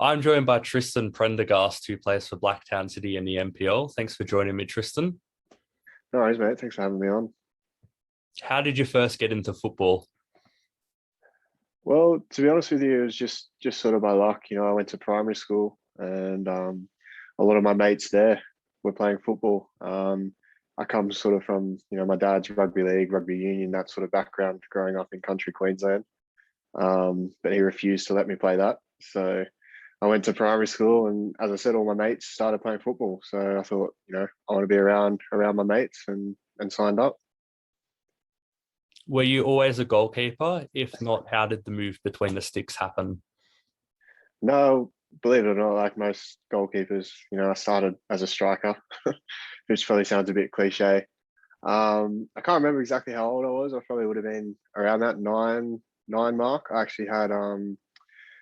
I'm joined by Tristan Prendergast, who plays for Blacktown City in the NPL. Thanks for joining me, Tristan. No worries, mate. Thanks for having me on. How did you first get into football? Well, to be honest with you, it was just sort of by luck. I went to primary school, and a lot of my mates there were playing football. I come sort of from my dad's rugby league, rugby union, that sort of background, growing up in country Queensland. But he refused to let me play that, so I went to primary school, and as I said, all my mates started playing football. So I thought, I want to be around my mates, and signed up. Were you always a goalkeeper? If not, how did the move between the sticks happen? No, believe it or not, like most goalkeepers, I started as a striker, which probably sounds a bit cliche. I can't remember exactly how old I was. I probably would have been around that nine mark. I actually had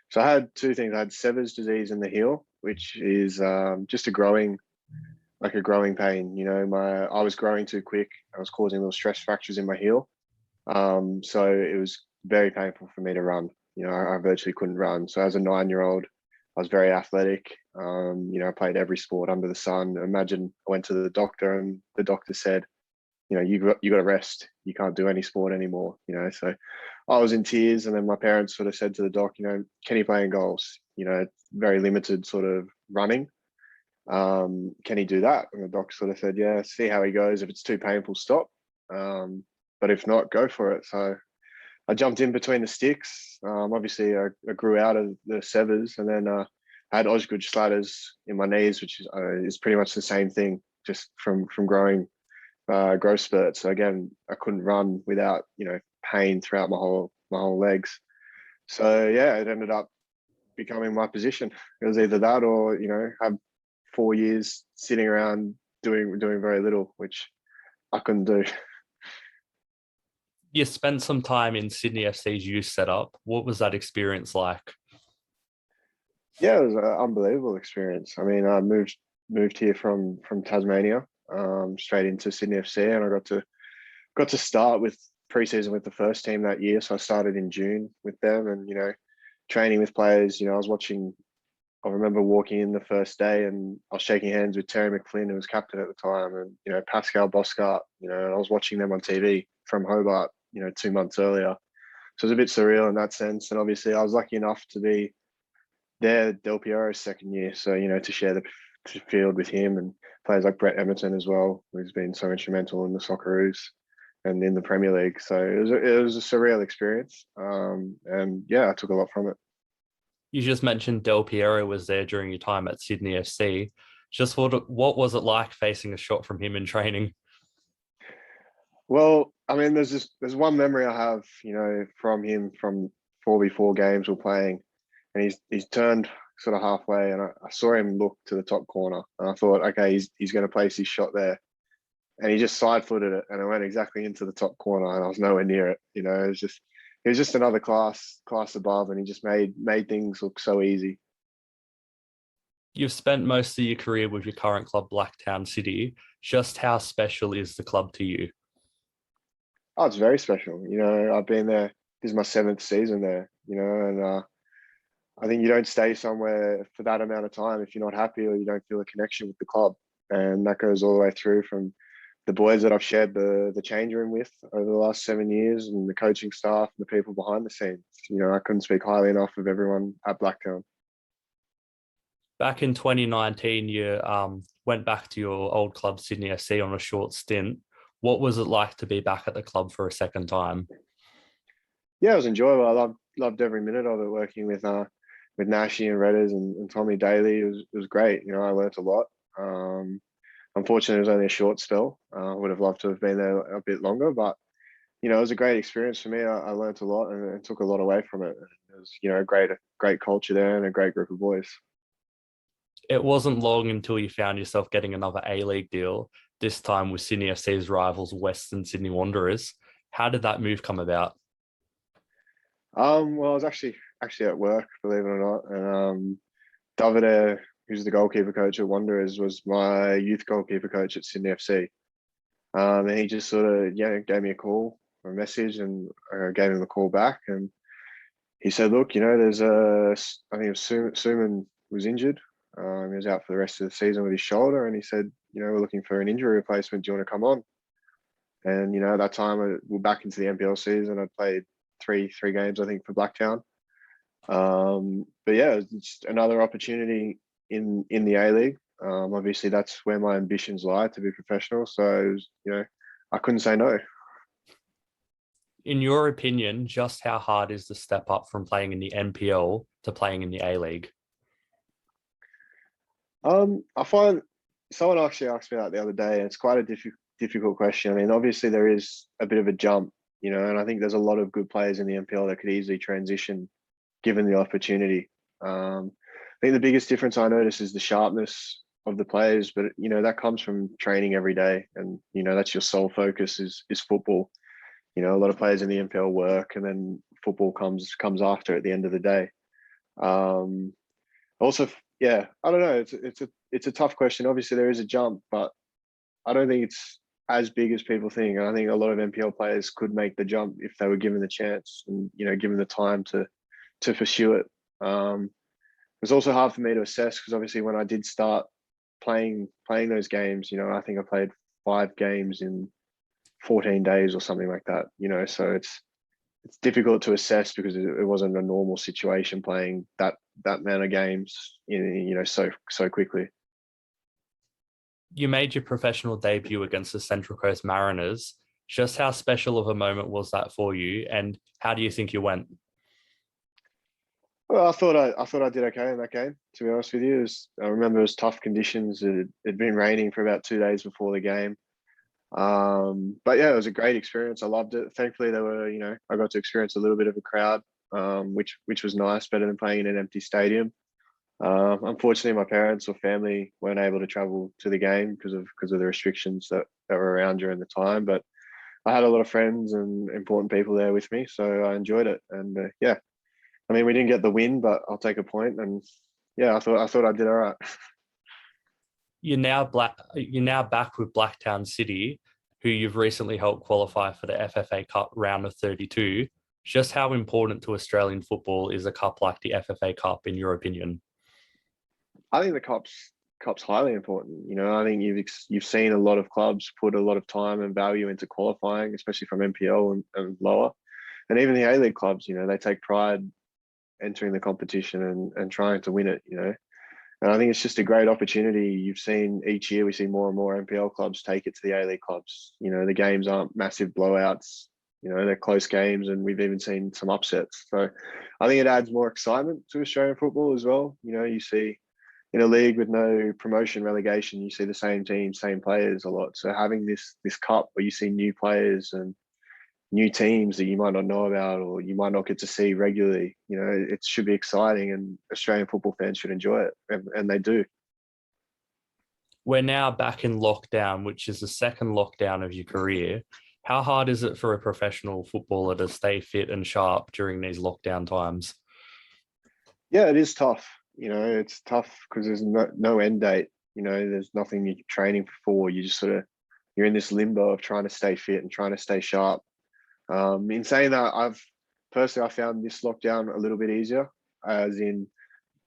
so I had two things. I had Sever's disease in the heel, which is just a growing pain. I was growing too quick. I was causing little stress fractures in my heel. So it was very painful for me to run. I virtually couldn't run. So as a 9-year-old, I was very athletic. I played every sport under the sun. Imagine I went to the doctor, and the doctor said, you got to rest. You can't do any sport anymore. So I was in tears, and then my parents sort of said to the doc, can you play in goals? Very limited sort of running. Can he do that? And the doc sort of said, yeah, see how he goes. If it's too painful, stop. But if not, go for it. So I jumped in between the sticks. Obviously, I grew out of the severs, and then I had Osgood slatters in my knees, which is pretty much the same thing, just from growing growth spurts. So again, I couldn't run without pain throughout my whole legs. So yeah, it ended up becoming my position. It was either that or have 4 years sitting around doing very little, which I couldn't do. You spent some time in Sydney FC's youth setup. What was that experience like? Yeah, it was an unbelievable experience. I mean, I moved here from Tasmania, straight into Sydney FC, and I got to start with preseason with the first team that year. So I started in June with them, and training with players. I was watching. I remember walking in the first day, and I was shaking hands with Terry McFlynn, who was captain at the time, and Pascal Boscart. And I was watching them on TV from Hobart, 2 months earlier. So it was a bit surreal in that sense. And obviously, I was lucky enough to be there Del Piero's second year. So, to share the field with him, and players like Brett Emerton as well, who's been so instrumental in the Socceroos and in the Premier League. So it was a surreal experience. And yeah, I took a lot from it. You just mentioned Del Piero was there during your time at Sydney FC. Just what was it like facing a shot from him in training? Well, I mean, there's one memory I have, from him from 4v4 games we're playing, and he's turned sort of halfway, and I saw him look to the top corner, and I thought, okay, he's going to place his shot there, and he just side footed it, and it went exactly into the top corner, and I was nowhere near it. It was just another class above, and he just made things look so easy. You've spent most of your career with your current club, Blacktown City. Just how special is the club to you? Oh, it's very special. I've been there. This is my seventh season there. And I think you don't stay somewhere for that amount of time if you're not happy or you don't feel a connection with the club. And that goes all the way through from the boys that I've shared the change room with over the last 7 years, and the coaching staff and the people behind the scenes. I couldn't speak highly enough of everyone at Blacktown. Back in 2019, you went back to your old club, Sydney FC, on a short stint. What was it like to be back at the club for a second time? Yeah, it was enjoyable. I loved every minute of it, working with Nashi and Redders and Tommy Daly. It was great. I learnt a lot. Unfortunately, it was only a short spell. I would have loved to have been there a bit longer, but it was a great experience for me. I learnt a lot, and took a lot away from it. It was a great culture there, and a great group of boys. It wasn't long until you found yourself getting another A-League deal, this time with Sydney FC's rivals, Western Sydney Wanderers. How did that move come about? Well, I was actually at work, believe it or not, and Davide, who's the goalkeeper coach at Wanderers, was my youth goalkeeper coach at Sydney FC. And he just sort of gave me a call, a message, and I gave him a call back, and he said, look, there's I think it was Suman was injured. He was out for the rest of the season with his shoulder, and he said, we're looking for an injury replacement. Do you want to come on? And at that time, we're back into the NPL season. I played three games, I think, for Blacktown. But yeah, it's just another opportunity in the ALeague. Obviously, that's where my ambitions lie, to be professional. So I couldn't say no. In your opinion, just how hard is the step up from playing in the NPL to playing in the ALeague? I find someone actually asked me that the other day, and it's quite a difficult question. I mean, obviously there is a bit of a jump, and I think there's a lot of good players in the NPL that could easily transition given the opportunity. I think the biggest difference I notice is the sharpness of the players, but that comes from training every day, and that's your sole focus is football. A lot of players in the NPL work, and then football comes after at the end of the day. Also, yeah, I don't know. It's a tough question. Obviously, there is a jump, but I don't think it's as big as people think. And I think a lot of NPL players could make the jump if they were given the chance and given the time to pursue it. It was also hard for me to assess because obviously when I did start playing those games, I think I played 5 games in 14 days or something like that. So it's difficult to assess because it wasn't a normal situation playing that amount of games so quickly. You made your professional debut against the Central Coast Mariners. Just how special of a moment was that for you, and how do you think you went? Well, I thought I did okay in that game. To be honest with you, I remember it was tough conditions. It'd been raining for about 2 days before the game. But yeah, it was a great experience. I loved it. Thankfully, I got to experience a little bit of a crowd, which was nice, better than playing in an empty stadium. Unfortunately, my parents or family weren't able to travel to the game because of the restrictions that were around during the time. But I had a lot of friends and important people there with me, so I enjoyed it. And yeah, I mean, we didn't get the win, but I'll take a point. And yeah, I thought I did all right. You're now back with Blacktown City, who you've recently helped qualify for the FFA Cup round of 32. Just how important to Australian football is a cup like the FFA Cup, in your opinion? I think the cup's highly important. I think you've seen a lot of clubs put a lot of time and value into qualifying, especially from NPL and lower, and even the A-League clubs. They take pride entering the competition and trying to win it. And I think it's just a great opportunity. You've seen each year we see more and more NPL clubs take it to the A-League clubs. The games aren't massive blowouts. They're close games, and we've even seen some upsets. So I think it adds more excitement to Australian football as well. You see in a league with no promotion relegation, you see the same team, same players a lot. So having this cup where you see new players and new teams that you might not know about or you might not get to see regularly, it should be exciting, and Australian football fans should enjoy it, and they do. We're now back in lockdown, which is the second lockdown of your career. How hard is it for a professional footballer to stay fit and sharp during these lockdown times? Yeah, it is tough. It's tough because there's no end date. There's nothing you're training for. You just you're in this limbo of trying to stay fit and trying to stay sharp. In saying that, I found this lockdown a little bit easier, as in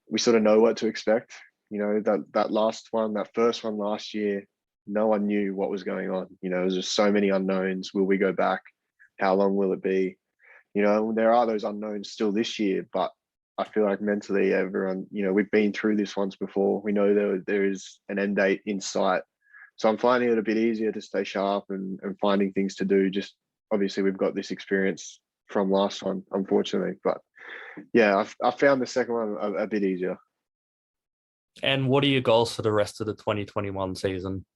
we sort of know what to expect. That first one last year, no one knew what was going on. There's just so many unknowns. Will we go back? How long will it be? There are those unknowns still this year, but I feel like mentally everyone, we've been through this once before. We know there is an end date in sight. So I'm finding it a bit easier to stay sharp and finding things to do. Just obviously we've got this experience from last one, unfortunately. But yeah, I found the second one a bit easier. And what are your goals for the rest of the 2021 season?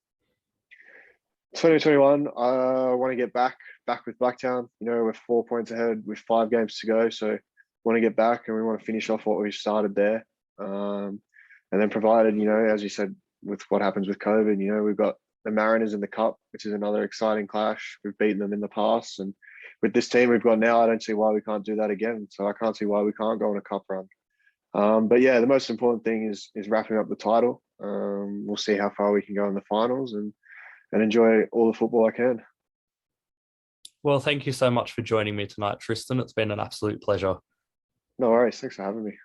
2021, I want to get back with Blacktown. We're 4 points ahead with 5 games to go. So want to get back and we want to finish off what we've started there. And then provided, as you said, with what happens with COVID, we've got the Mariners in the Cup, which is another exciting clash. We've beaten them in the past. And with this team we've got now, I don't see why we can't do that again. So I can't see why we can't go on a cup run. But yeah, the most important thing is wrapping up the title. We'll see how far we can go in the finals and enjoy all the football I can. Well, thank you so much for joining me tonight, Tristan. It's been an absolute pleasure. No worries. Thanks for having me.